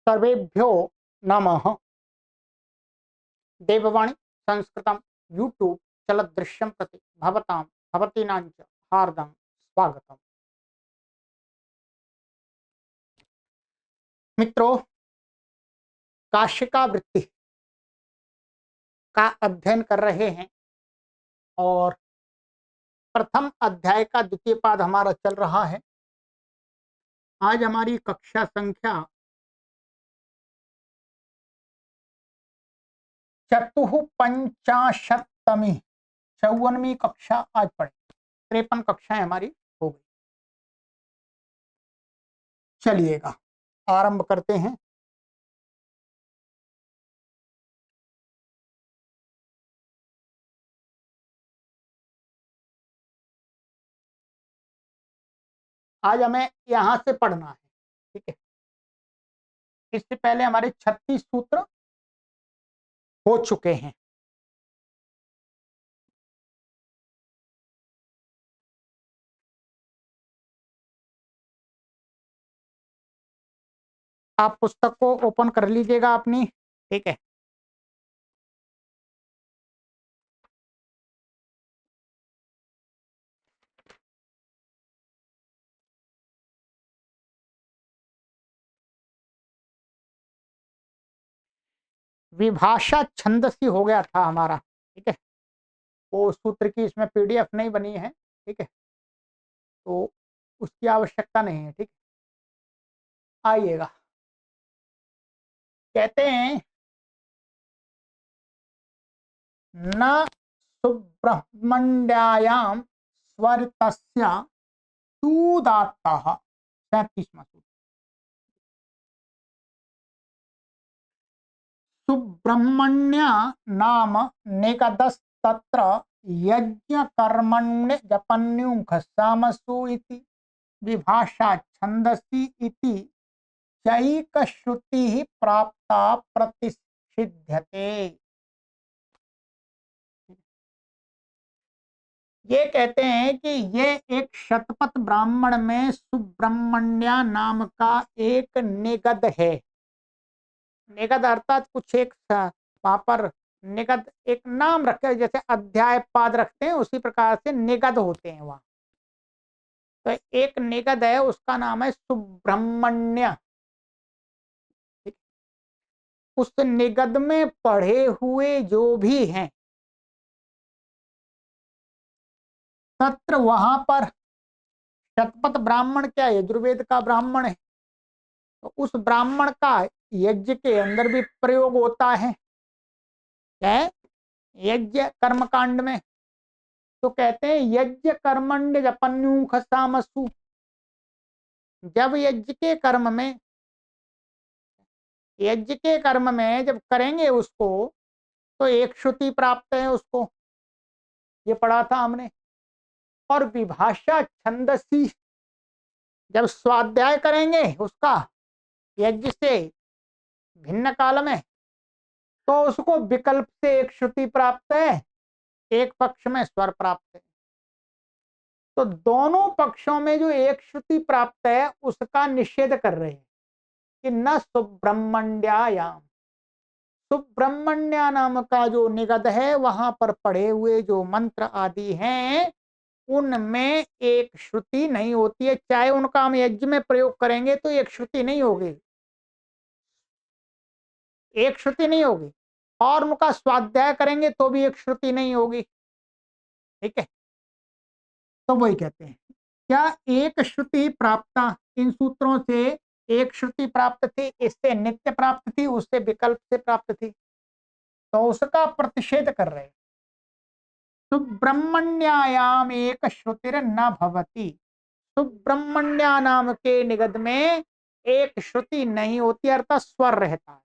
सर्वेभ्यो नमः। देववाणी संस्कृतम यूट्यूब चलदृश्यम प्रति भवतां भवतीनां च हार्दं स्वागतम्। मित्रों, काशिका वृत्ति का अध्ययन कर रहे हैं और प्रथम अध्याय का द्वितीय पाद हमारा चल रहा है। आज हमारी कक्षा संख्या 54वीं 54वीं कक्षा आज पढ़े। 53 कक्षाएं हमारी हो गई। चलिएगा आरंभ करते हैं। आज हमें यहां से पढ़ना है, ठीक है। इससे पहले हमारे 36 सूत्र हो चुके हैं। आप पुस्तक को ओपन कर लीजिएगा अपनी, ठीक है। विभाषा छंदसी हो गया था हमारा, ठीक है। वो सूत्र की इसमें पीडीएफ नहीं बनी है, ठीक है, तो उसकी आवश्यकता नहीं है, ठीक। आइएगा, कहते हैं न सुब्रह्मण्यायाम स्वरितस्य तूदात्तः। 37वां सूत्र। सुब्रह्मण्य नाम निगदस्तत्र यज्ञ कर्मण्य जपन्युख सामसु इति विभाषा छंदसी इति चैक श्रुति प्राप्ता प्रतिषिध्यते। ये कहते हैं कि ये एक शतपथ ब्राह्मण में सुब्रह्मण्य नाम का एक निगद है। निगद अर्थात कुछ एक वहां पर निगद एक नाम रखे, जैसे अध्याय पाद रखते हैं उसी प्रकार से निगद होते हैं वहां। तो एक निगद है, उसका नाम है सुब्रह्मण्य। उस निगद में पढ़े हुए जो भी हैं तत्र वहां पर शतपथ ब्राह्मण क्या है, यजुर्वेद का ब्राह्मण है, तो उस ब्राह्मण का यज्ञ के अंदर भी प्रयोग होता है। क्या है? यज्ञ कर्मकांड में तो कहते हैं यज्ञ कर्मण्य जपन्युख सामसु। जब यज्ञ के कर्म में जब करेंगे उसको तो एक श्रुति प्राप्त है उसको, ये पढ़ा था हमने। और विभाषा छंदसी, जब स्वाध्याय करेंगे उसका यज्ञ से भिन्न काल में तो उसको विकल्प से एक श्रुति प्राप्त है, एक पक्ष में स्वर प्राप्त है। तो दोनों पक्षों में जो एक श्रुति प्राप्त है उसका निषेध कर रहे हैं कि न सुब्रह्मण्यायाम, सुब्रह्मण्य नाम का जो निगद है वहां पर पढ़े हुए जो मंत्र आदि हैं उनमें एक श्रुति नहीं होती है। चाहे उनका हम यज्ञ में प्रयोग करेंगे तो एक श्रुति नहीं होगी, एक श्रुति नहीं होगी। और उनका स्वाध्याय करेंगे तो भी एक श्रुति नहीं होगी, ठीक है। तो वही कहते हैं क्या एक श्रुति प्राप्त, इन सूत्रों से एक श्रुति प्राप्त थी, इससे नित्य प्राप्त थी, उससे विकल्प से प्राप्त थी, तो उसका प्रतिषेध कर रहे। सुब्रह्मण्यायाम एक श्रुतिर न भवति, सुब्रह्मण्य नाम के निगद में एक श्रुति नहीं होती, अर्थात स्वर रहता है।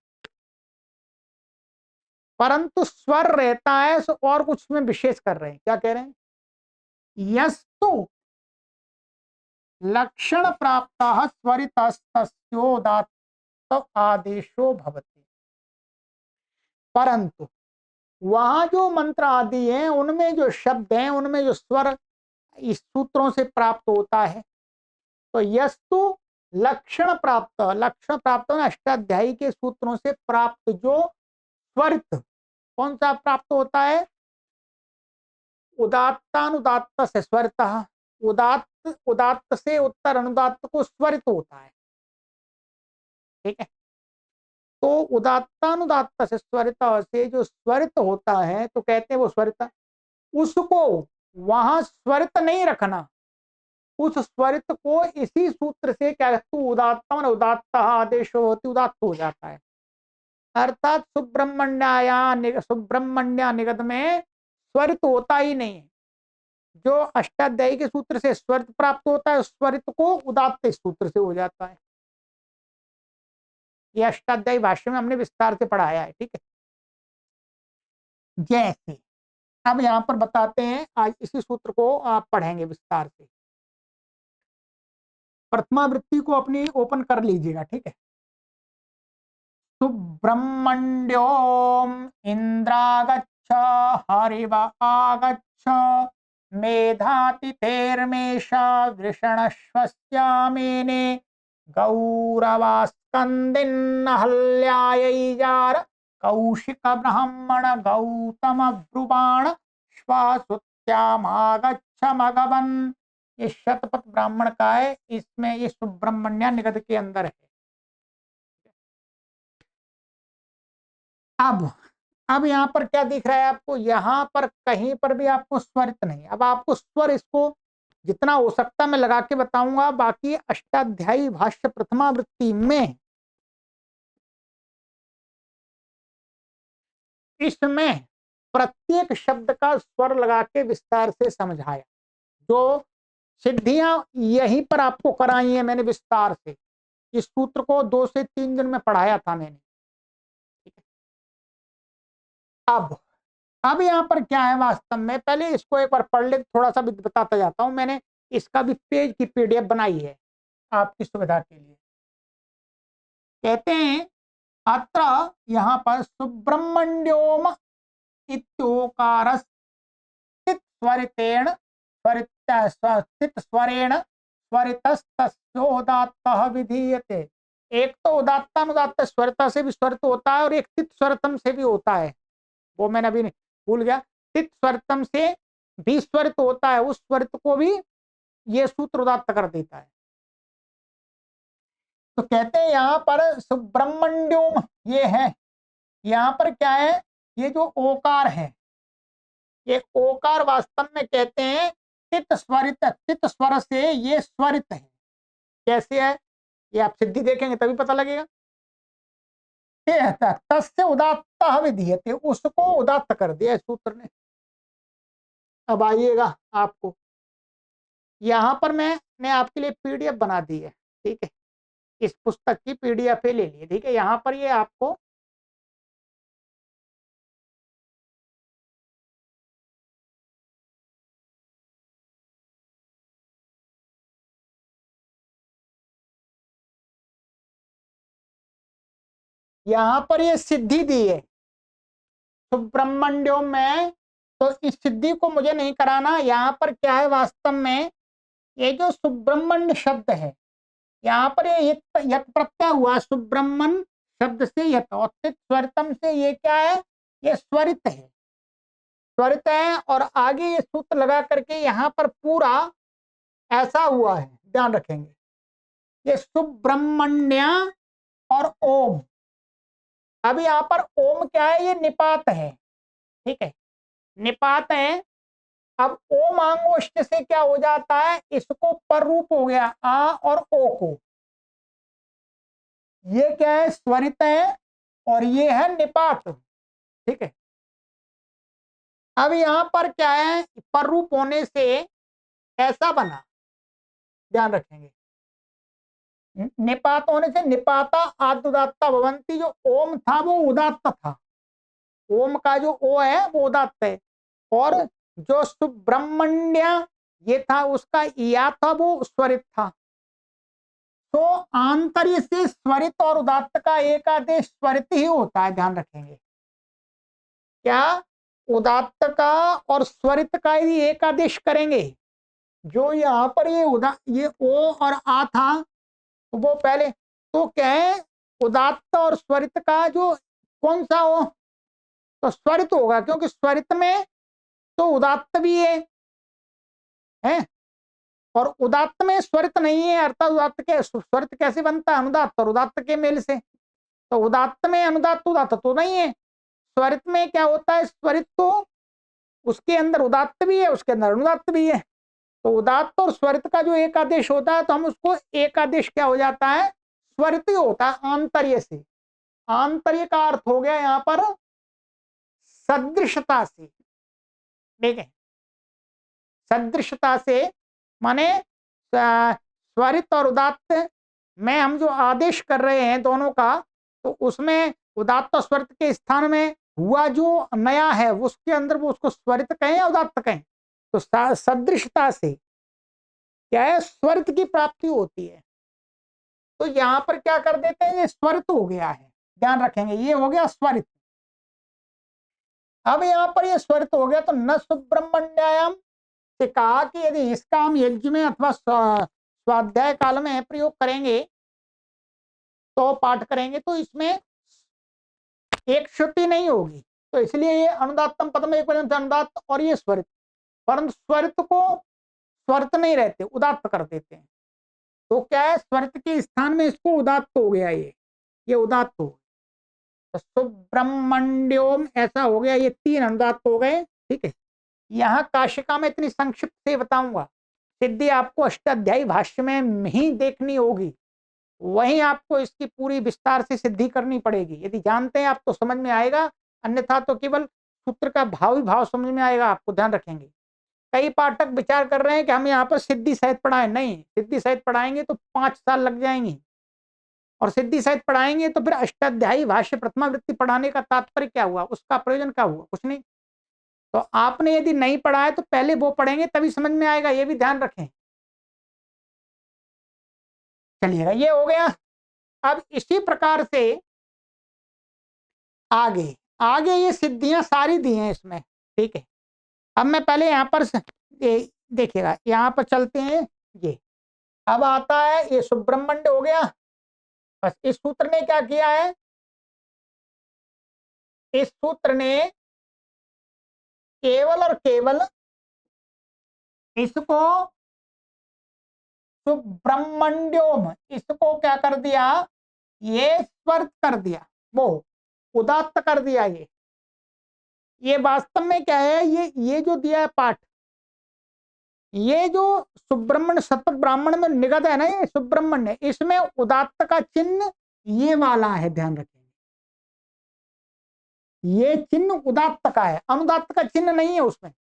परंतु स्वर रहता है और कुछ में विशेष कर रहे हैं। क्या कह रहे हैं? यस्तु लक्षण प्राप्त स्वरितस्तस्योदात्त आदेशो भवति। परंतु वहां जो मंत्र आदि हैं उनमें जो शब्द हैं उनमें जो स्वर इस सूत्रों से प्राप्त होता है। तो यस्तु लक्षण प्राप्त अष्टाध्यायी के सूत्रों से प्राप्त जो स्वरित, कौन सा प्राप्त होता है? उदात्तानुदात्त से स्वरित, उदात्त उदात्त से उत्तर अनुदात्त को स्वरित होता है, ठीक है। तो उदात्तानुदात्त से स्वरित से जो स्वरित होता है तो कहते हैं वो स्वरित, उसको वहां स्वरित नहीं रखना, उस स्वरित को इसी सूत्र से क्या उदात्तम उदात्त आदेश होती उदात्त हो जाता है। अर्थात सुब्रह्मण्य निगत में स्वरित होता ही नहीं है। जो अष्टाध्यायी के सूत्र से स्वरित प्राप्त होता है उस स्वरित को उदात्त सूत्र से हो जाता है। यह अष्टाध्यायी भाष्य में हमने विस्तार से पढ़ाया है, ठीक है। जैसे अब यहां पर बताते हैं, आज इसी सूत्र को आप पढ़ेंगे विस्तार से। प्रथमावृत्ति को अपनी ओपन कर लीजिएगा, ठीक है। सुब्रह्मण्योम इंद्रागच्छ हरिव आगच्छ मेधातिथेर्मेषा वृषणश्वस्यामेने गौरवास्कन्दिन्नहल्यायैजार कौशिक ब्राह्मण गौतम ब्रुवाण श्वासुत्यामागच्छ मगवन। ये शतपथ ब्राह्मण का है, इसमें ये सुब्रह्मण्य निगद के अंदर है। अब यहाँ पर क्या दिख रहा है आपको? यहाँ पर कहीं पर भी आपको स्वरित नहीं। अब आपको स्वर इसको जितना हो सकता मैं लगा के बताऊंगा। बाकी अष्टाध्यायी भाष्य प्रथमावृत्ति में इसमें प्रत्येक शब्द का स्वर लगा के विस्तार से समझाया। जो सिद्धियां यहीं पर आपको कराई है मैंने विस्तार से। इस सूत्र को 2 से 3 दिन में पढ़ाया था मैंने। अब यहाँ पर क्या है वास्तव में, पहले इसको एक बार पढ़ ले, थोड़ा सा भी बताता जाता हूं। मैंने इसका भी पेज की पीडीएफ बनाई है आपकी सुविधा के लिए। कहते हैं अत्र यहाँ पर सुब्रह्मण्योम इत्योकार स्वरितेण स्वरित स्वरेण स्वरितस्तस्योदात्तः विधीयते। एक तो उदात्तानुदात्त स्वरता से भी स्वरित होता है और एक तित स्वरतम से भी होता है। वो मैंने अभी भूल गया। तित स्वरतम से भी स्वरित होता है, उस स्वरित को भी ये सूत्र उदात्त कर देता है। तो कहते हैं यहाँ पर सुब्रह्मण्योम ये है, यहाँ पर क्या है, ये जो ओकार है, ये ओकार वास्तव में कहते हैं तित स्वरित, तित स्वर से ये स्वरित है। कैसे है ये आप सिद्धि देखेंगे तभी पता लगेगा। तस्य उदात्त विधीयते, उसको उदात्त कर दिया सूत्र ने। अब आइएगा, आपको यहाँ पर मैंने आपके लिए पीडीएफ बना दी है, ठीक है। इस पुस्तक की पीडीएफ ले लिए, ठीक है। यहाँ पर ये आपको यहाँ पर ये सिद्धि दी है सुब्रह्मण्योम में। तो इस सिद्धि को मुझे नहीं कराना। यहाँ पर क्या है वास्तव में, ये जो सुब्रह्मण्य शब्द है, यहाँ पर ये यत प्रत्यय हुआ सुब्रह्मण्य शब्द से यत, और स्वरितम से ये क्या है, ये स्वरित है, स्वरित है। और आगे ये सूत्र लगा करके यहाँ पर पूरा ऐसा हुआ है, ध्यान रखेंगे। ये सुब्रह्मण्य और ओम, अब यहाँ पर ओम क्या है, ये निपात है, ठीक है, निपात है। अब ओम आंगोष्ठ से क्या हो जाता है, इसको पर रूप हो गया आ और ओ को, ये क्या है, स्वरित है और ये है निपात, ठीक है। अब यहां पर क्या है, पर रूप होने से ऐसा बना, ध्यान रखेंगे। निपात होने से निपाता आदुदात्ता भवंती, जो ओम था वो उदात्त था, ओम का जो ओ है वो उदात्त है। और जो सुब्रह्मण्य ये था उसका या था वो स्वरित था। तो आंतर्य से स्वरित और उदात्त का एक आदेश स्वरित ही होता है, ध्यान रखेंगे। क्या उदात्त का और स्वरित का यदि एक आदेश करेंगे, जो यहाँ पर ये ओ और आ था, तो वो पहले तो क्या है, उदात्त और स्वरित का जो कौन सा हो, तो स्वरित होगा, क्योंकि स्वरित में तो उदात्त भी है और उदात्त में स्वरित नहीं है, अर्थात उदात्त के स्वरित कैसे बनता है, अनुदात्त और उदात्त के मेल से। तो उदात्त में अनुदात्त उदात्त तो नहीं है, स्वरित में क्या होता है, स्वरित तो उसके अंदर उदात्त भी है, उसके अंदर अनुदात्त भी है। तो उदात्त और स्वरित का जो एक आदेश होता है, तो हम उसको एक आदेश क्या हो जाता है, स्वरित ही होता है आंतर्य से। आंतर्य का अर्थ हो गया यहाँ पर सदृशता से, ठीक है, सदृशता से माने स्वरित और उदात्त में हम जो आदेश कर रहे हैं दोनों का, तो उसमें उदात्त और स्वरित के स्थान में हुआ जो नया है उसके अंदर वो उसको स्वरित कहें या उदात्त कहें, तो सदृशता से क्या है, स्वरित की प्राप्ति होती है। तो यहां पर क्या कर देते हैं, ये स्वरित हो गया है, ध्यान रखेंगे, ये हो गया स्वरित। अब यहां पर ये स्वरित हो गया, तो न सुब्रह्मण्याम से कहा कि यदि इसका हम यज्ञ में अथवा स्वाध्याय काल में प्रयोग करेंगे, तो पाठ करेंगे, तो इसमें एक श्रुति नहीं होगी, तो इसलिए ये अनुदात्तम पदम एक पर्यंत अनुदात्त और ये स्वरित, परंतु स्वरित को स्वरित नहीं रहते, उदात्त कर देते हैं। तो क्या है, स्वरित के स्थान में इसको उदात्त हो गया, ये उदात्त हो, तो सुब्रह्मण्योम ऐसा हो गया, ये तीन अनुदात्त हो गए, ठीक है। यहाँ काशिका में इतनी संक्षिप्त से बताऊंगा, सिद्धि आपको अष्टाध्यायी भाष्य में ही देखनी होगी, वहीं आपको इसकी पूरी विस्तार से सिद्धि करनी पड़ेगी। यदि जानते हैं आप तो समझ में आएगा, अन्यथा तो केवल सूत्र का भाव ही भाव समझ में आएगा, आपको ध्यान रखेंगे। कई पाठक विचार कर रहे हैं कि हम यहाँ पर सिद्धि सहित पढ़ाएं, नहीं, सिद्धि सहित पढ़ाएंगे तो 5 साल लग जाएंगे, और सिद्धि सहित पढ़ाएंगे तो फिर अष्टाध्यायी भाष्य प्रथमा वृत्ति पढ़ाने का तात्पर्य क्या हुआ, उसका प्रयोजन क्या हुआ, कुछ नहीं। तो आपने यदि नहीं पढ़ा है तो पहले वो पढ़ेंगे तभी समझ में आएगा, ये भी ध्यान रखें। चलिएगा, ये हो गया। अब इसी प्रकार से आगे आगे ये सिद्धियां सारी दी हैं इसमें, ठीक है। अब मैं पहले यहाँ पर देखिएगा, यहाँ पर चलते हैं, ये अब आता है, ये सुब्रह्मण्य हो गया। बस इस सूत्र ने क्या किया है, इस सूत्र ने केवल और केवल इसको सुब्रह्मण्योम, इसको क्या कर दिया, ये स्वर्त कर दिया, वो उदात्त कर दिया। ये वास्तव में क्या है, ये जो दिया है पाठ, ये जो सुब्रह्मण्य शतपथ ब्राह्मण में निगत है ना, ये सुब्रह्मण्य, इसमें उदात्त का चिन्ह ये वाला है, ध्यान रखेंगे, ये चिन्ह उदात्त का है, अनुदात्त का चिन्ह नहीं है उसमें।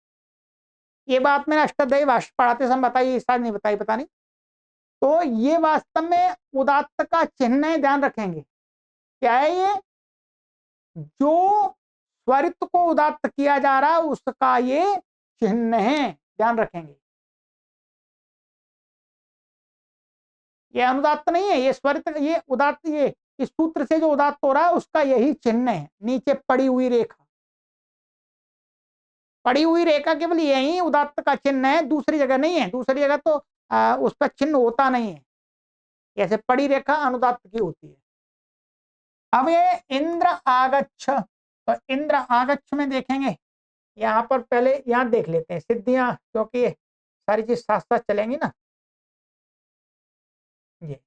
ये बात मैंने अष्टाध्यायी भाष्य पढ़ाते समय बताई, शायद नहीं बताई, पता नहीं। तो ये वास्तव में उदात्त का चिन्ह है, ध्यान रखेंगे। क्या है ये, जो स्वरित को उदात्त किया जा रहा है उसका ये चिन्ह है, ध्यान रखेंगे। ये अनुदात्त नहीं है, ये स्वरित, ये उदात्त, ये इस सूत्र से जो उदात्त हो रहा है उसका यही चिन्ह है, नीचे पड़ी हुई रेखा, पड़ी हुई रेखा केवल यही उदात्त का चिन्ह है, दूसरी जगह नहीं है। दूसरी जगह तो उस पर चिन्ह होता नहीं है, जैसे पड़ी रेखा अनुदात्त की होती है। अब ये इंद्र आगच्छ, तो इंद्र आगच्छ में देखेंगे, यहाँ पर पहले यहाँ देख लेते हैं सिद्धियां, क्योंकि सारी चीज साथ साथ चलेंगी ना। ये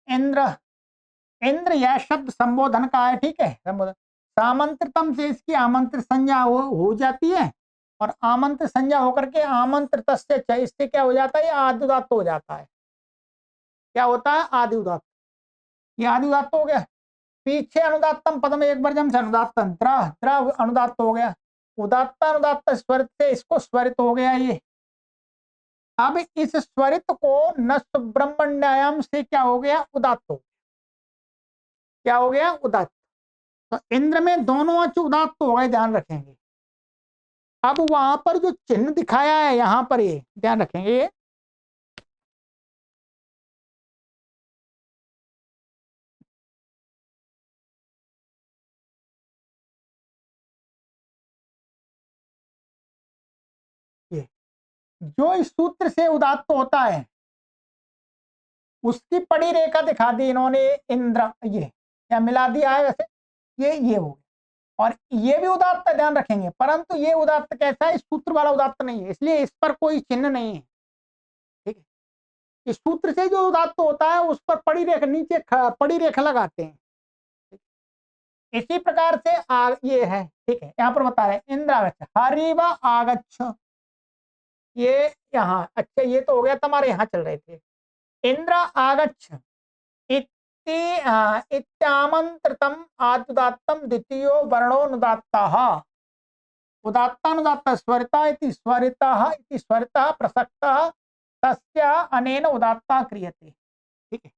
इंद्र, इंद्र यह शब्द संबोधन का है, ठीक है, संबोधन। सामंत्रितम से इसकी आमंत्रित संज्ञा हो जाती है, और आमंत्रित संज्ञा होकर के आमंत्रित से इससे क्या हो जाता है, आदि उदात्त हो जाता है। क्या होता है, आदि उदात्त, ये आदि उदात्त हो गया। पीछे अनुदात्तम पद में एक बार जम से अनुदात्तम द्रह द्रह अनुदात्त हो गया, उदात्त अनुदात्त स्वरित से इसको स्वरित हो गया ये। अब इस स्वरित को न सुब्रह्मण्याम से क्या हो गया, उदात्त हो, क्या हो गया, उदात्त। तो इंद्र में दोनों अच उदात्त हो गए, ध्यान रखेंगे। अब वहां पर जो चिन्ह दिखाया है यहां पर, ये ध्यान रखेंगे, ये जो इस सूत्र से उदात्त होता है उसकी पड़ी रेखा दिखा दी इन्होंने, इंद्र, ये या मिला दिया है वैसे, ये हो गया। और ये भी उदात्त ध्यान रखेंगे, परंतु ये उदात्त कैसा है, इस सूत्र वाला उदात्त नहीं है, इसलिए इस पर कोई चिन्ह नहीं है। ठीक है, इस सूत्र से जो उदात्त होता है उस पर पड़ी रेखा, नीचे पड़ी रेखा लगाते हैं। इसी प्रकार से ये है। ठीक है, यहाँ पर बता रहे इंद्र आगच्छ, हरिव आगच्छ, ये यहाँ, अच्छा ये तो हो गया, तुम्हारे यहाँ चल रहे थे। इंद्र आगच्छ इत्यामंत्रितम आदुदात्तम द्वितीयो वर्णोनुदात्तः, उदात्तानुदात्तः स्वरिता इति स्वरितः इति स्वरितः प्रसक्तः तस्य अनेन उदात्ता क्रियते। ठीक है,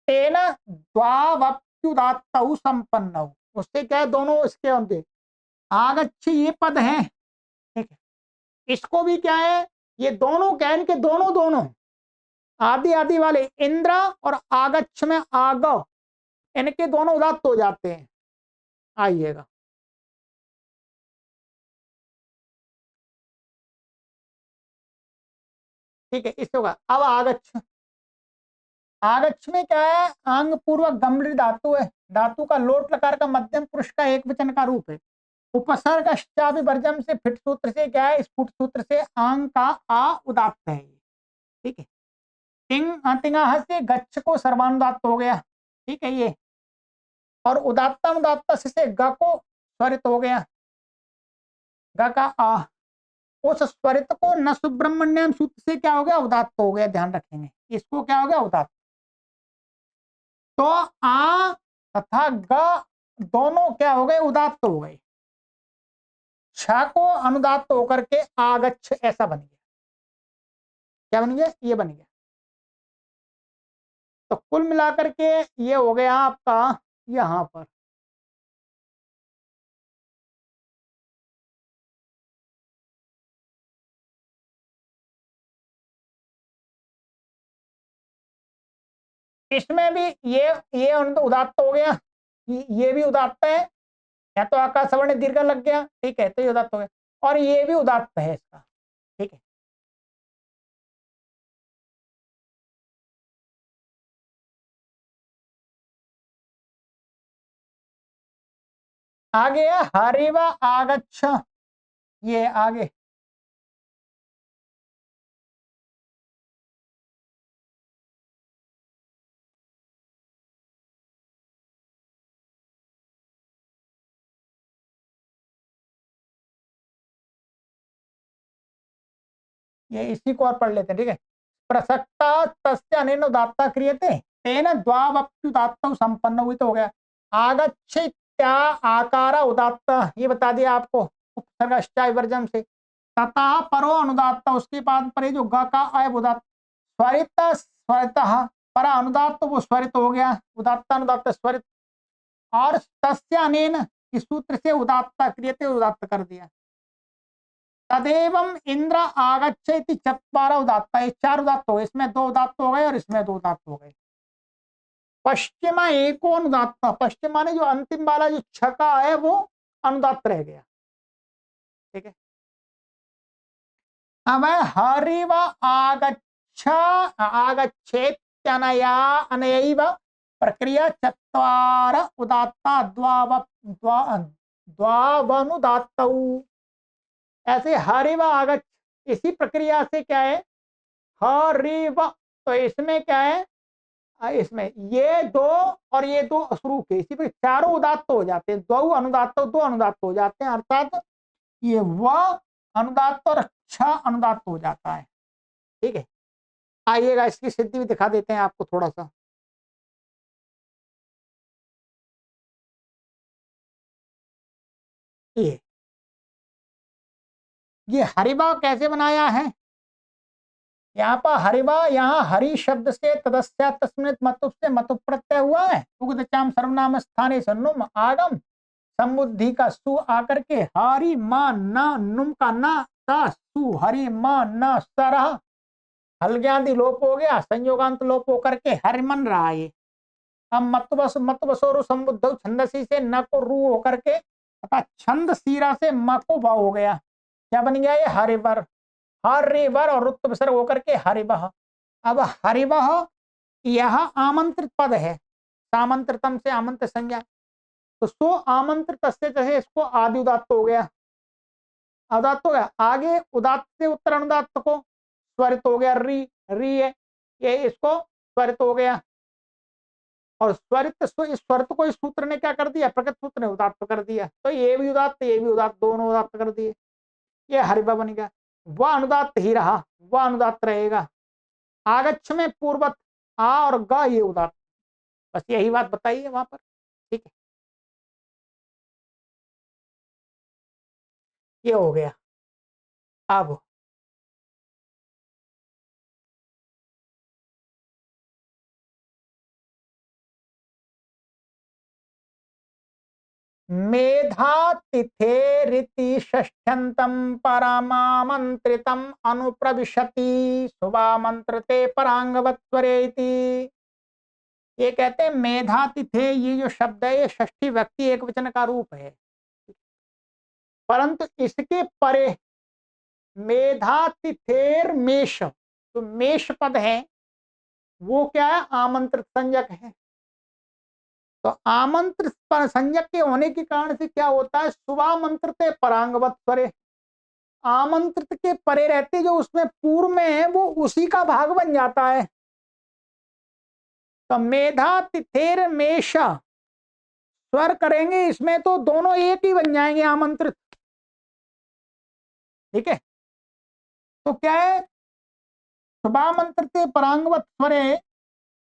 तेन द्वावप्युदात्तौ संपन्नौ, उससे क्या है, दोनों इसके होंगे। आगच्छ ये पद है, ठीक है, इसको भी क्या है, ये दोनों क्या है, इनके दोनों दोनों आदि आदि वाले इंद्र और आगच्छ में आग, इनके दोनों उदात्त हो जाते हैं। आइएगा, ठीक है, इससे होगा। अब आगच्छ, आगच्छ में क्या है, आंग पूर्वक गंभीर धातु है, धातु का लोट लकार का मध्यम पुरुष का एक वचन का रूप है। उपसर्ग वर्जम से फिट सूत्र से क्या है, स्फुट सूत्र से आंग का आ उदात्त है। ठीक है, तिंगाह से गच्छ को सर्वानुदात्त हो गया। ठीक है, ये और उदात्तानुदात्त से ग को स्वरित हो गया, ग का आ, उस स्वरित को न सुब्रमण्यम सूत्र से क्या हो गया, उदात्त हो गया। ध्यान रखेंगे, इसको क्या हो गया, उदात्त। तो आ तथा ग दोनों क्या हो गए, उदात्त हो गए। छ को अनुदात्त होकर के आगच्छ ऐसा बन गया। क्या बन गया, ये बन गया। तो कुल मिलाकर के ये हो गया आपका यहां पर। इसमें भी ये उदात्त हो गया, ये भी उदात्त है, या तो आकाश सवर्ण दीर्घ लग गया। ठीक है, तो ये उदात्त हो गया, और ये भी उदात्त है इसका। ठीक है, आगे हरिव आगच्छ, ये आगे ये इसी को और पढ़ लेते हैं। ठीक है, प्रसक्ता तस्य अनेन उदात्ता क्रियते तेन द्वावप्युदात्तौ संपन्न, हुई तो हो गया। आगच्छ इत्या आकार उदात्त, ये बता दिया आपको उपसर्ग वर्जम से। तथा परो अनुदात्त, उसके बाद पर जो ग का आय उदात्त। स्वरित स्वरितः परा अनुदात्त, वो स्वरित हो गया, उदात्त अनुदात्त स्वरित। और तस्य अनेन, इस सूत्र से उदात्ता क्रियते, उदात्त कर दिया। तदेवं इंद्र आगच्छ इति चत्वार उदात्त, ये चार उदात्त हो गए, इसमें दो उदात्त हो गए और इसमें दो उदात्त हो गए। पश्चिम एको अनुदात्त, पश्चिम माने जो अंतिम वाला जो छका है वो अनुदात्त रह गया। ठीक है, अब हरिव आगच्छ आगच्छेत्यनया अनयैव प्रक्रिया चत्वार उदात्ता द्वावनुदात्तौ। ऐसे हरिव आगच्छ, इसी प्रक्रिया से क्या है, हरिव, तो इसमें क्या है, इसमें ये दो और ये दो शुरू के, इसी पर चारों उदात्त हो जाते हैं, दो अनुदात्त दो अनुदात्त हो जाते हैं, अर्थात ये व अनुदात्त और छ अनुदात्त हो जाता है। ठीक है, आइएगा इसकी सिद्धि भी दिखा देते हैं आपको थोड़ा सा। ये हरिबा कैसे बनाया है, यहाँ पर हरिबा, यहाँ हरि शब्द से तदस्या तस्मिन् मतुप से मतुप प्रत्यय हुआ है। उगदचाम सर्वनाम स्थाने सन्नुम आगम समुद्धि का सु आकर के हरि मा न नुम का न सु हरि मा न सरह, हल्ग्यादि लोप हो गया, संयोगांत लोप होकर के हरिमन रहा ये। अब मत बसोरु समुद्ध छंदसी से न को रू होकर के, अतः छंद सीरा से म को भाव हो गया। क्या बन गया ये, हरिवर। हरिवर और रुत्व विसर्ग होकर के हरिवह। अब हरिवह यह आमंत्रित पद है, सामंत्रितम से आमंत्रित संज्ञा, तो सो आमंत्रित से कहे, इसको आदि उदात्त हो गया, उदात्त हो गया। आगे उदात्त से उत्तर अनुदात्त को स्वरित हो गया, री री है, ये इसको स्वरित हो गया। और स्वरित, इस स्वरित को इस सूत्र ने क्या कर दिया, प्रकृत सूत्र ने उदात्त कर दिया, तो ये भी उदात्त ये भी उदात्त, दोनों उदात्त कर दिए, ये हरिवा बन गया। वह अनुदात्त ही रहा, वह अनुदात्त रहेगा। आगच्छ में पूर्वत आ और ग ये उदात्त, बस यही बात बताइए वहां पर, ठीक है। ये हो गया। अब मेधातिथेरिति षष्ठ्यंतम परमामंत्रितम अनुप्रविशति शुभामंत्रते परांगवत्वरे इति। ये कहते हैं मेधातिथे, ये जो शब्द है ये षष्ठी व्यक्ति एक वचन का रूप है, परंतु इसके परे मेधातिथेर मेष, तो मेष पद है वो क्या है, आमंत्रित संज्ञक है। तो आमंत्रित संज्ञक के होने के कारण से क्या होता है, शुभामंत्रते परांगवत परे, आमंत्रित के परे रहते जो उसमें पूर्व में है वो उसी का भाग बन जाता है। तो मेधा तिथेर मेषा स्वर करेंगे इसमें तो दोनों एक ही बन जाएंगे, आमंत्रित, ठीक है। तो क्या है, शुभामंत्रते परांगवत स्वरे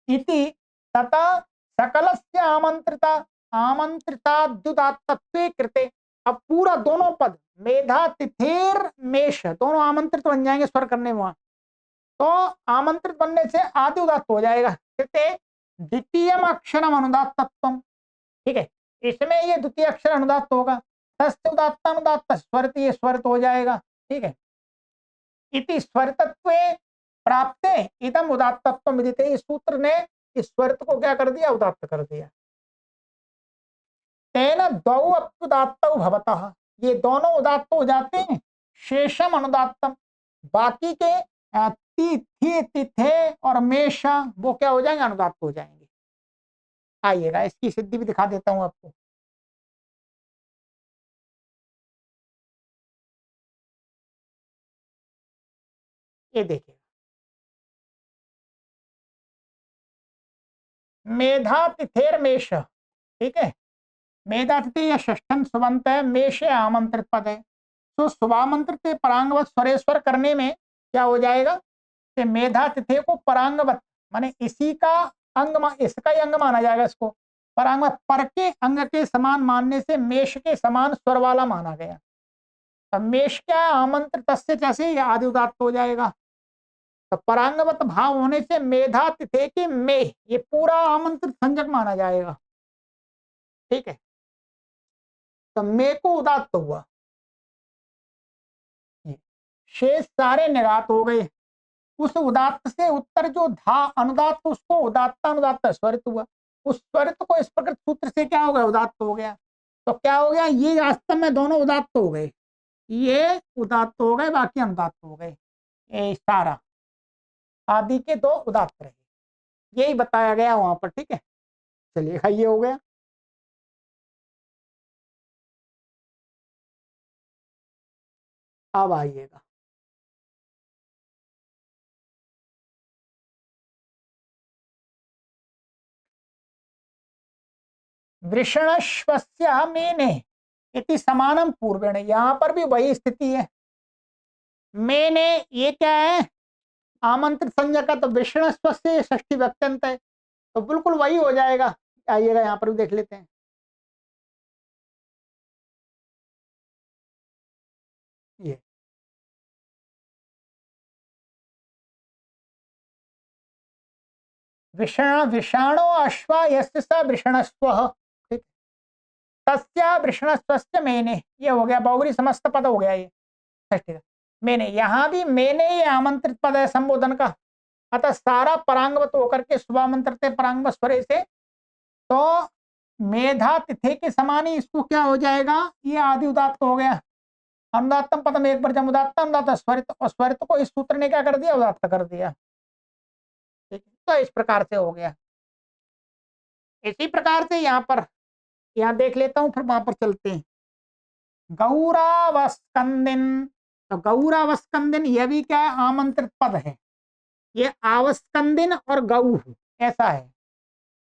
इति तथा सकलस्य आमंत्रिता आमंत्रिताद्युदात्तत्वे कृते। अब पूरा दोनों पद मेधा तिथेर मेष दोनों आमंत्रित बन जाएंगे स्वर करने में, वहां तो आमंत्रित बनने से आदि उदात्त हो जाएगा, कृते द्वितीय अक्षरम अनुदात्तत्वम, ठीक है। इसमें ये द्वितीय अक्षर अनुदात्त होगा, तस्य उदात्त अनुदात्त स्वरित, ये स्वरित हो जाएगा, ठीक है। इति स्वरितत्वे प्राप्ते इदम उदात्तत्वम विदिते, इस सूत्र ने इस स्वरित को क्या कर दिया, उदात्त कर दिया। तेन द्वौ अप्युदात्तौ भवतः, ये दोनों उदात्त हो जाते हैं। शेषम अनुदात्तम, बाकी के तिथि तिथे और मेषा वो क्या हो जाएंगे, अनुदात्त हो जाएंगे। आइएगा इसकी सिद्धि भी दिखा देता हूं आपको। ये देखिए, मेधा तिथेर मेष, ठीक है। मेधा तिथि या षष्ठन सुबंत है, मेष आमंत्रित पद है, तो शुभामंत्रित परांगवत स्वरेश्वर करने में क्या हो जाएगा कि मेधा तिथि को परांगवत माने इसी का अंग, इसका ही अंग माना जाएगा, इसको परांगवत पर के अंग के समान मानने से मेष के समान स्वर वाला माना गया। अब मेष क्या है, आमंत्रित से जैसे ये आदि उदात्त हो जाएगा, तो परांगवत भाव होने से मेधा तिथे की मे ये पूरा आमंत्रित संज्ञक माना जाएगा, ठीक है। तो मे को उदात्त हुआ, शेष सारे निरात हो गए। उस उदात्त से उत्तर जो धा अनुदात्त, उसको उदात्त अनुदात्त स्वरित हुआ, उस स्वरित को इस प्रकार सूत्र से क्या हो गया, उदात्त हो गया। तो क्या हो गया, ये वास्तव में दोनों उदात्त हो गए, ये उदात्त हो गए, बाकी अनुदात्त हो गए, ये सारा आदि के दो उदात्त रहे, यही बताया गया वहां पर, ठीक है। चलिए ये हो गया। अब आइएगा वृषणश्वस्य मेने इति समानम पूर्वेण, यहां पर भी वही स्थिति है। मेने ये क्या है, आमंत्रित संज्ञा का, तो वृषणस्व से षष्ठी व्यक्त्यंत है, तो बिल्कुल वही हो जाएगा। आइएगा यहाँ पर भी देख लेते हैं। ये विषाणो अश्व यस्य स वृषणस्व, ठीक, तस्य वृषणस्वस्य मेने, ये हो गया बहुरी समस्त पद हो गया ये षष्ठी का। मेने, यहाँ भी मेने ये आमंत्रित पद है संबोधन का, अतः सारा परांगवत होकर के शुभामंत्रित परांगवत स्वरे से, तो मेधा तिथि के समान ही इसको क्या हो जाएगा, ये आदि उदात्त हो गया, अनुदात्तम पदम एक वर्जम उदात्त अनुदात्त स्वरित, और स्वरित को इस सूत्र ने क्या कर दिया, उदात्त कर दिया। ठीक है, तो इस प्रकार से हो गया। इसी प्रकार से यहाँ पर, यहाँ देख लेता हूं, फिर वहां पर चलते हैं। गौरावस्कंदिन, तो गौरावस्कंदिन यह भी क्या है, आमंत्रित पद है। ये आवस्कंदिन और गौ ऐसा है।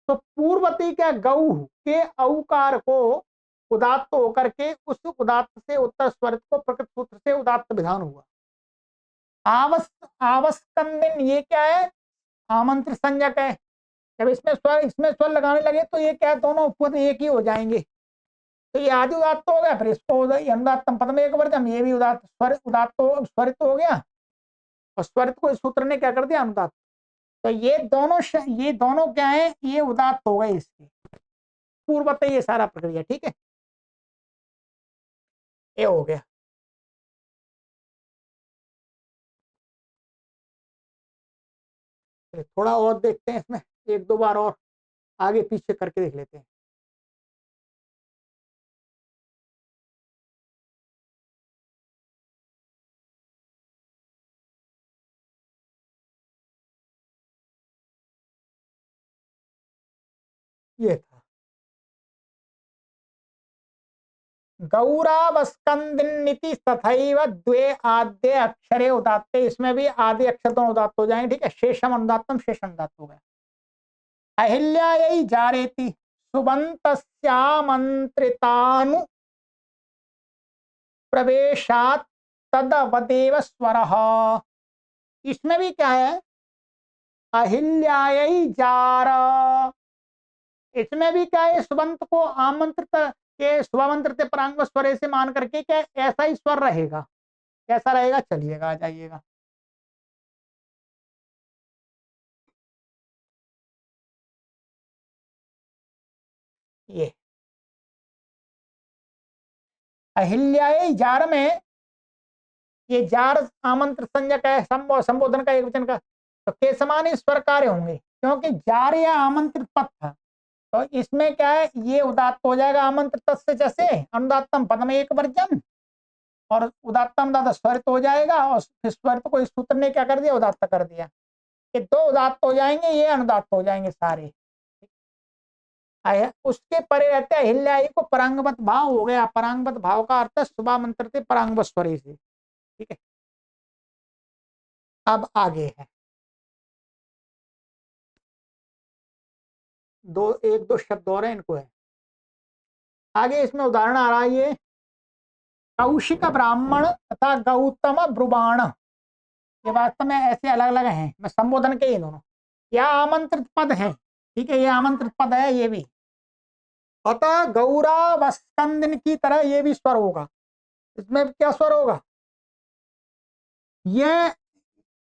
तो पूर्वती क्या, गौ के औकार को उदात्त होकर के उस उदात्त से उत्तर स्वरित को प्रकृत सूत्र से उदात्त विधान हुआ। आवस्कंदिन ये क्या है, आमंत्रित संज्ञक है। जब इसमें स्वर लगाने लगे तो ये क्या है, दोनों पद एक ही हो जाएंगे। तो ये आदि उदात्त हो गया, फिर इसको अनुदात्तम पदम एक वर्जम, ये भी उदात्त स्वरित हो गया, और स्वरित को इस सूत्र ने क्या कर दिया, अनुदात्त। तो ये दोनों क्या है, ये उदात्त हो गए इसके पूर्वत, ये सारा प्रक्रिया। ठीक है, ये हो गया। थोड़ा और देखते हैं इसमें, एक दो बार और आगे पीछे करके देख लेते हैं। ये था गौरावस्कंदिनीति तथैव द्वे आद्य अक्षरे उदात्ते, इसमें भी आदि अक्षर दोनों उदात्त हो जाएंगे। ठीक है, शेषम अनुदात्तम, शेष अनुदात्त हो गया। अहिल्यायै जारेति सुबन्तस्यामन्त्रितानु प्रवेशात् तदवदेव स्वरः, इसमें भी क्या है, अहिल्यायै जार, इसमें भी क्या है, सुबंत को आमंत्रित के स्वामंत्रित परांग स्वर से मान करके क्या ऐसा ही स्वर रहेगा। कैसा रहेगा, चलिएगा, आ जाइएगा। ये अहिल्यायै जार में, ये जार आमंत्रित संज्ञक है, संबोधन का एक वचन का, तो के समान स्वर कार्य होंगे, क्योंकि जार या आमंत्रित पद था। तो इसमें क्या है, ये उदात्त हो जाएगा आमंत्रित से, जैसे अनुदात्तम पदम एक वर्जम, और उदात्तम दादा स्वरित हो जाएगा, और स्वरित को इस सूत्र ने क्या कर दिया, उदात्त कर दिया। ये दो उदात्त हो जाएंगे, ये अनुदात्त हो जाएंगे सारे। उसके परे रहते हैं अहिल्या को परांगवत भाव हो गया। परांगवत भाव का अर्थ सुबह मंत्र थे परांगवत स्वरे से। ठीक है, अब आगे है एक दो शब्द और है, इनको है आगे। इसमें उदाहरण आ रहा है ये, कौशिक ब्राह्मण तथा गौतम ब्रुवाण, ये वास्तव में ऐसे अलग अलग हैं, मैं संबोधन के ही दोनों, यह आमंत्रित पद है। ठीक है, ये आमंत्रित पद है ये भी, अतः गौरावस्कंदिन की तरह ये भी स्वर होगा। इसमें क्या स्वर होगा, ये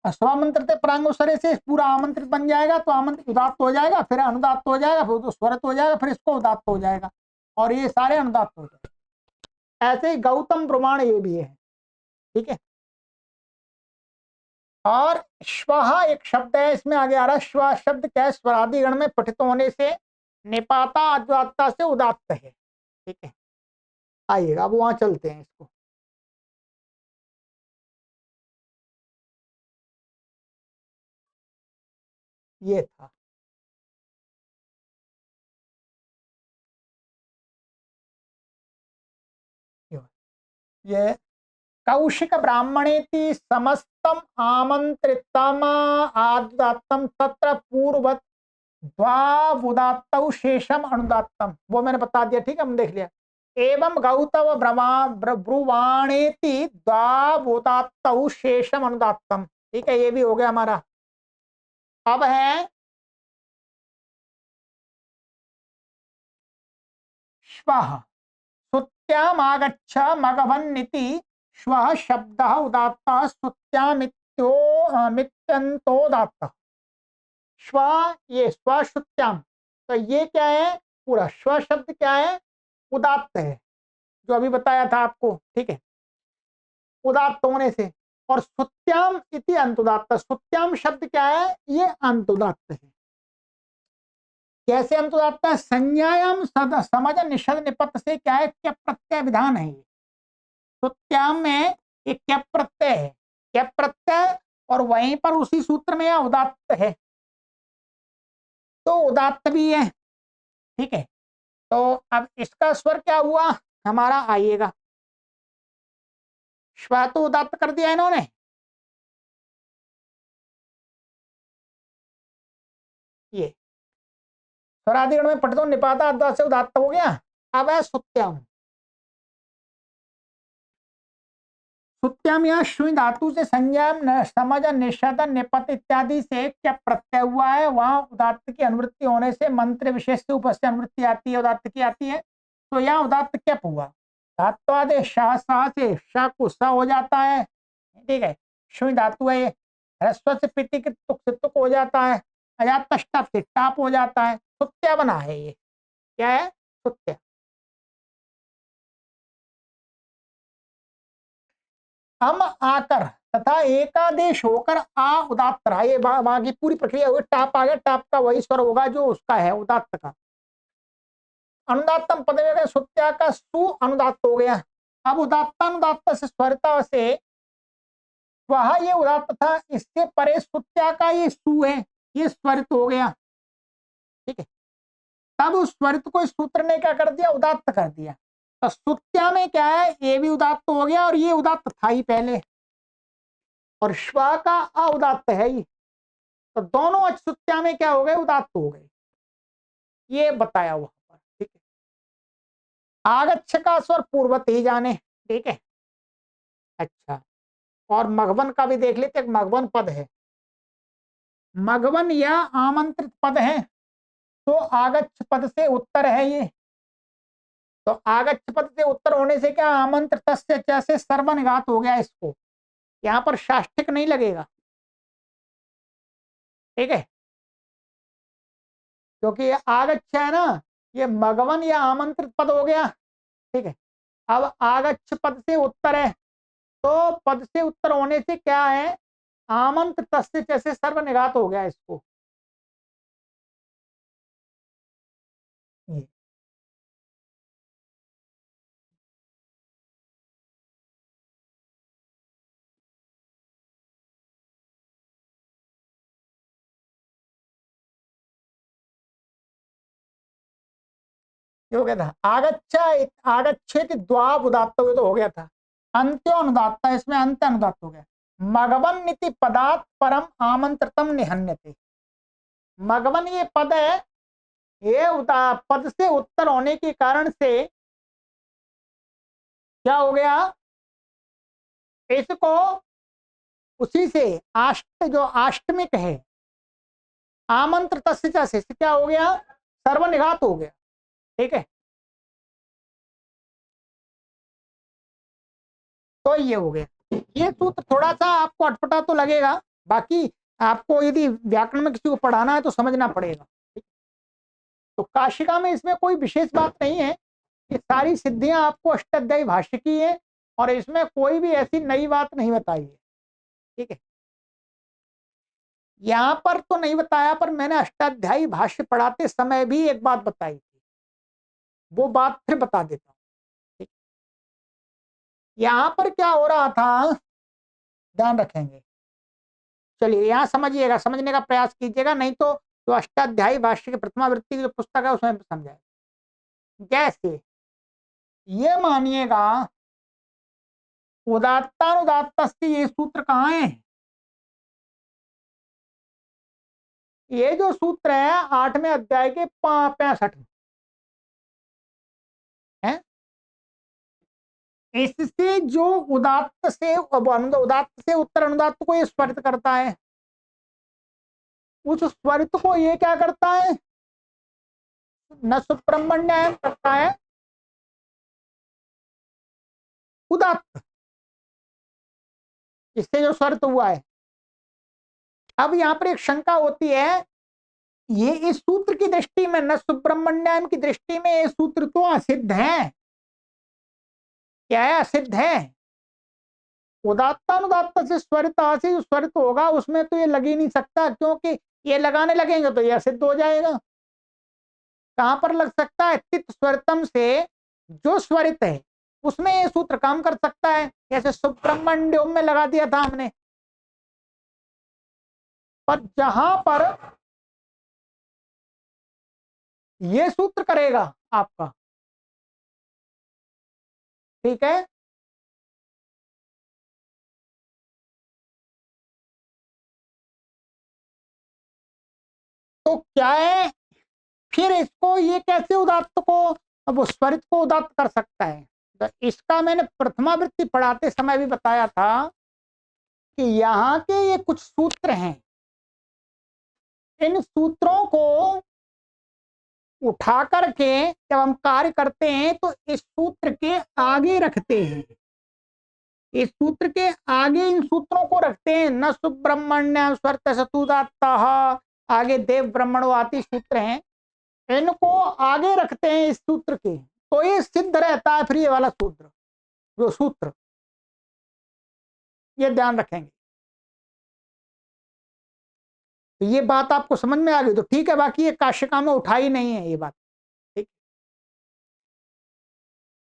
स्वामंत्रित प्रांग स्वरे से पूरा आमंत्रित बन जाएगा, तो आमंत्रित उदात्त हो जाएगा, फिर अनुदात्त हो जाएगा, फिर तो स्वरित हो जाएगा, फिर इसको उदात्त हो जाएगा, और ये सारे अनुदात्त हो जाएंगे। ऐसे ही गौतम प्रमाण ये भी है। ठीक है, और श्वः एक शब्द है, इसमें आगे आ रहा है, श्व शब्द क्या है, स्वरादि गण में पठित होने से निपाता अद्वात्ता से उदात्त है। ठीक है, आइएगा अब वहां चलते हैं इसको। ये था ये कौशिक ब्राह्मणेति समस्तम आमंत्रितम आदात्तम तत्र पूर्वत द्वावुदात्तौ शेषम अनुदात्तम, वो मैंने बता दिया। ठीक है, हम देख लिया। एवं गौतम ब्रुवाणेति द्वावुदात्तौ शेषम अनुदात्तम। ठीक है, ये भी हो गया हमारा। अब है श्वः सुत्यामागच्छ मगवन्निति, श्वः शब्दः उदात्तः सुत्यामित्यो मित्यन्तोदात्तः। श्व, ये स्वश्रुत्याम, तो ये क्या है, पूरा श्व शब्द क्या है, उदात्त है, जो अभी बताया था आपको। ठीक है, उदात्त होने से, और सुत्याम इति अंतुदात्त, सुत्याम शब्द क्या है, ये अंतुदात्त है। कैसे अंतुदात्त है, संज्ञायाम समझ निषद निपत्त से क्या है, क्या प्रत्यय विधान है। सुत्याम में एक कैप प्रत्यय है, कैप प्रत्यय, और वहीं पर उसी सूत्र में उदात्त है, तो उदात्त भी है। ठीक है, तो अब इसका स्वर क्या हुआ हमारा आइएगा, श्वा तो उदात्त कर दिया इन्होंने, ये स्वरादिगण में पठितो निपाता अद्वा से उदात्त हो गया। अब है सुत्याम, सुत्याम यहाँ शुई धातु से संज्ञा समझ निषद निपत इत्यादि से क्या प्रत्यय हुआ है, वहां उदात्त की अनुवृत्ति होने से मंत्र विशेष से उपस्थित अनुवृत्ति आती है, उदात्त की आती है, तो यहाँ उदात्त क्या हुआ, धात्वादेश शाह शाह से शाह को सा हो जाता है। ठीक है, शुई धातु है, ह्रस्व से पिति के तुक से तुक हो जाता है, अजात टप से टाप हो जाता है, सुत्या बना है, ये क्या है सुत्या। हम आकर तथा एकादेश होकर आ उदात्त रहा, ये वहां की पूरी प्रक्रिया हुई, टाप आ गया, टाप का वही स्वर होगा जो उसका है उदात्त का। अनुदात्तम पद में सुत्या का सु अनुदात्त हो गया। अब उदात्तानुदात्त से स्वरता से वह ये उदात्त था, इससे परे सुत्या का ये सु है, ये स्वरित हो गया। ठीक है, तब उस स्वरित को इस सूत्र ने क्या कर दिया, उदात्त कर दिया। तो सुत्या में क्या है, ये भी उदात्त हो गया और ये उदात्त था ही पहले, और श्वा का अउदात्त है ही, तो दोनों अचुत्या में क्या हो गए, उदात्त हो गए, ये बताया वहां पर। ठीक है, आगच्छ का स्वर पूर्वत ही जाने। ठीक है, अच्छा, और मघवन का भी देख लेते, एक मघवन पद है, मघवन या आमंत्रित पद है, तो आगच्छ पद से उत्तर है ये, तो आगच्छ पद से उत्तर होने से क्या आमंत्रित से सर्वनिघात हो गया, इसको यहां पर शाष्टिक नहीं लगेगा। ठीक है, क्योंकि ये आगच्छ है ना, ये मघवन या आमंत्रित पद हो गया। ठीक है, अब आगच्छ पद से उत्तर है, तो पद से उत्तर होने से क्या है, आमंत्रित से सर्वनिघात हो गया इसको। ये हो गया था आगच्छ, आगच्छेत द्वाब उदात्त हुए तो हो गया था, अंत्यो अनुदात्त, इसमें अंत्य अनुदात्त हो गया। मगवन नीति पदात् परम आमंत्रितम निहन्यते, मगवन ये पद है, ये पद से उत्तर होने के कारण से क्या हो गया, इसको उसी से आष्ट जो आष्टमिक है आमंत्रित से क्या हो गया, सर्वनिघात हो गया। ठीक है, तो ये हो गया। ये सूत्र थोड़ा सा आपको अटपटा तो लगेगा, बाकी आपको यदि व्याकरण में किसी को पढ़ाना है तो समझना पड़ेगा। तो काशिका में इसमें कोई विशेष बात नहीं है, ये सारी सिद्धियां आपको अष्टाध्यायी भाष्य की है, और इसमें कोई भी ऐसी नई बात नहीं बताई है। ठीक है, यहाँ पर तो नहीं बताया, पर मैंने अष्टाध्यायी भाष्य पढ़ाते समय भी एक बात बताई थी, वो बात फिर बता देता हूँ। यहाँ पर क्या हो रहा था, ध्यान रखेंगे, चलिए यहाँ समझिएगा, समझने का प्रयास कीजिएगा, नहीं तो जो अष्टाध्यायी भाष्य की प्रथमावृत्ति की जो पुस्तक है उसमें समझाए। जैसे ये मानिएगा उदात्तानुदात्त ये सूत्र कहाँ है, ये जो सूत्र है 8वें अध्याय के 65 है, इससे जो उदात्त से उदात्त से उत्तर अनुदात्त को ये स्वरित करता है, उस स्वरित को ये क्या करता है, न सुब्रह्मण्य करता है उदात्त, इससे जो स्वरित हुआ है। अब यहाँ पर एक शंका होती है, ये इस सूत्र की दृष्टि में, न सुब्रह्मण्याम की दृष्टि में ये सूत्र तो असिद्ध है। क्या है, असिद्ध है। उदात्तानुदात्त से स्वरित से जो स्वरित होगा उसमें तो ये लग ही नहीं सकता, क्योंकि ये लगाने लगेंगे तो ये असिद्ध हो जाएगा। कहां पर लग सकता है, तित स्वरितम से जो स्वरित है उसमें ये सूत्र काम कर सकता है। जैसे सुब्रह्मण्यम में लगा दिया था हमने, पर जहां पर ये सूत्र करेगा आपका, ठीक है, तो क्या है, फिर इसको ये कैसे उदात्त को, अब वो स्वरित को उदात्त कर सकता है। तो इसका मैंने प्रथमावृत्ति पढ़ाते समय भी बताया था कि यहाँ के ये कुछ सूत्र हैं, इन सूत्रों को उठा करके जब हम कार्य करते हैं तो इस सूत्र के आगे रखते हैं, इस सूत्र के आगे इन सूत्रों को रखते हैं। न सुब्रह्मण्य स्वर्त सतुदात्ता, आगे देव ब्रह्मणो आदि सूत्र हैं, इनको आगे रखते हैं इस सूत्र के, तो ये सिद्ध रहता है। फिर ये वाला सूत्र, जो सूत्र, ये ध्यान रखेंगे। तो ये बात आपको समझ में आ गई तो ठीक है, बाकी ये काशिका में उठाई नहीं है ये बात, ठीक।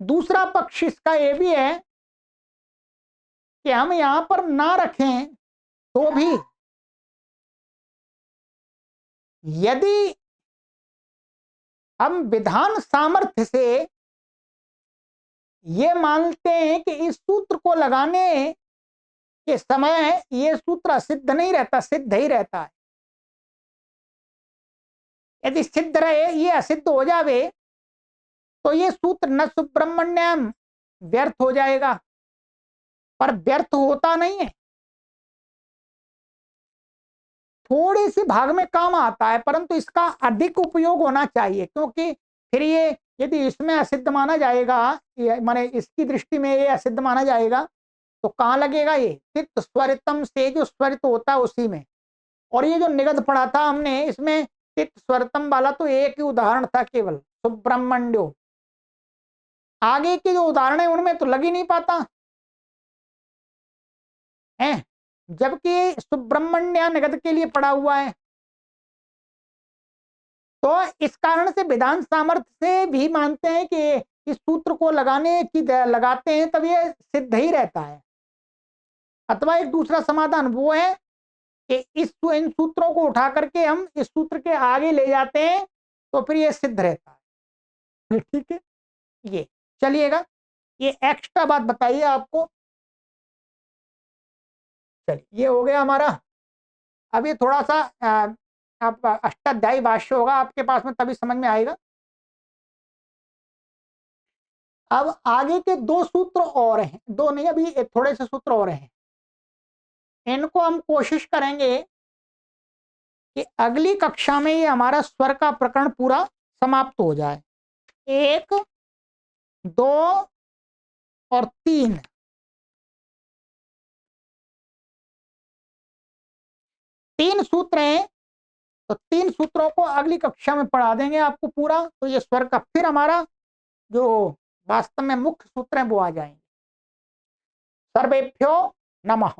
दूसरा पक्ष इसका ये भी है कि हम यहां पर ना रखें तो भी यदि हम विधान सामर्थ्य से ये मानते हैं कि इस सूत्र को लगाने के समय ये सूत्र असिद्ध नहीं रहता, सिद्ध ही रहता है। यदि सिद्ध रहे, ये असिद्ध हो जावे, तो ये सूत्र न सुब्रह्मण्यम व्यर्थ हो जाएगा, पर व्यर्थ होता नहीं है, थोड़ी सी भाग में काम आता है, परंतु इसका अधिक उपयोग होना चाहिए, क्योंकि फिर ये यदि इसमें असिद्ध माना जाएगा, माने इसकी दृष्टि में ये असिद्ध माना जाएगा, तो कहाँ लगेगा ये, चित्त स्वरितम से जो स्वरित होता है उसी में। और ये जो निगद पढ़ा था हमने, इसमें चित्त स्वरितम वाला तो एक ही उदाहरण था केवल, सुब्रह्मण्यो, आगे के जो उदाहरण है उनमें तो लग ही नहीं पाता है, जबकि सुब्रह्मण्य निगद के लिए पड़ा हुआ है। तो इस कारण से विधान सामर्थ्य से भी मानते हैं कि इस सूत्र को लगाते हैं तब ये सिद्ध ही रहता है। अथवा एक दूसरा समाधान वो है कि इन सूत्रों को उठा करके हम इस सूत्र के आगे ले जाते हैं तो फिर ये सिद्ध रहता है, ठीक है। ये चलिएगा, ये एक्स्ट्रा बात बताइए आपको। चलिए, ये हो गया हमारा। अब ये थोड़ा सा आपका अष्टाध्यायी भाष्य होगा आपके पास में, तभी समझ में आएगा। अब आगे के दो सूत्र और हैं, दो नहीं, अभी थोड़े से सूत्र और हैं, इनको हम कोशिश करेंगे कि अगली कक्षा में ये हमारा स्वर का प्रकरण पूरा समाप्त हो जाए। 1, 2 और 3, तीन सूत्र हैं, तो तीन सूत्रों को अगली कक्षा में पढ़ा देंगे आपको पूरा, तो ये स्वर का फिर हमारा जो वास्तव में मुख्य सूत्र है वो आ जाएंगे। सर्वेभ्यो नमः।